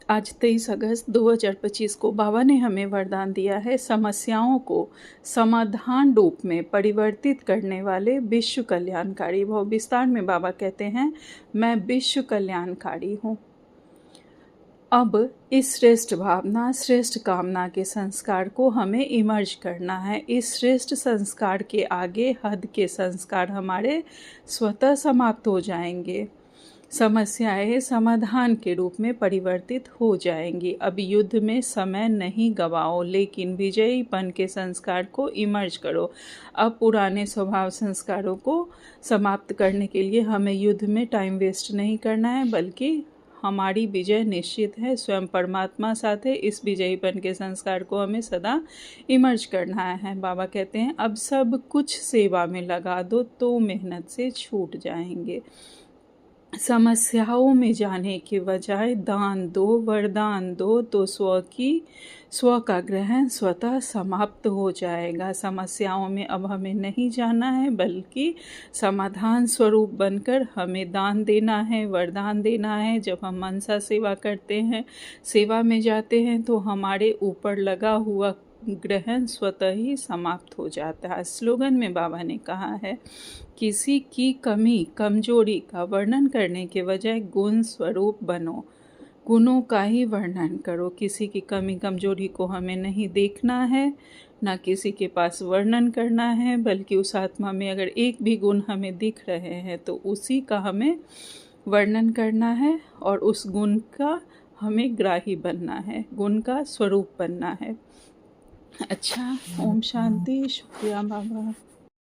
आज 23 अगस्त 2025 को बाबा ने हमें वरदान दिया है समस्याओं को समाधान रूप में परिवर्तित करने वाले विश्व कल्याणकारी भाव। विस्तार में बाबा कहते हैं, मैं विश्व कल्याणकारी हूँ। अब इस श्रेष्ठ भावना, श्रेष्ठ कामना के संस्कार को हमें इमर्ज करना है। इस श्रेष्ठ संस्कार के आगे हद के संस्कार हमारे स्वतः समाप्त हो जाएंगे। समस्याएं समाधान के रूप में परिवर्तित हो जाएंगी। अब युद्ध में समय नहीं गवाओ, लेकिन विजयीपन के संस्कार को इमर्ज करो। अब पुराने स्वभाव संस्कारों को समाप्त करने के लिए हमें युद्ध में टाइम वेस्ट नहीं करना है, बल्कि हमारी विजय निश्चित है। स्वयं परमात्मा साथ है। इस विजयीपन के संस्कार को हमें सदा इमर्ज करना है। बाबा कहते हैं, अब सब कुछ सेवा में लगा दो तो मेहनत से छूट जाएंगे। समस्याओं में जाने के बजाय दान दो, वरदान दो, तो स्व का ग्रहण स्वतः समाप्त हो जाएगा। समस्याओं में अब हमें नहीं जाना है, बल्कि समाधान स्वरूप बनकर हमें दान देना है, वरदान देना है। जब हम मनसा सेवा करते हैं, सेवा में जाते हैं, तो हमारे ऊपर लगा हुआ ग्रहण स्वतः ही समाप्त हो जाता है। स्लोगन में बाबा ने कहा है, किसी की कमी कमजोरी का वर्णन करने के बजाय गुण स्वरूप बनो, गुणों का ही वर्णन करो। किसी की कमी कमजोरी को हमें नहीं देखना है, ना किसी के पास वर्णन करना है, बल्कि उस आत्मा में अगर एक भी गुण हमें दिख रहे हैं तो उसी का हमें वर्णन करना है और उस गुण का हमें ग्राही बनना है, गुण का स्वरूप बनना है। अच्छा, ओम शांति। शुक्रिया बाबा।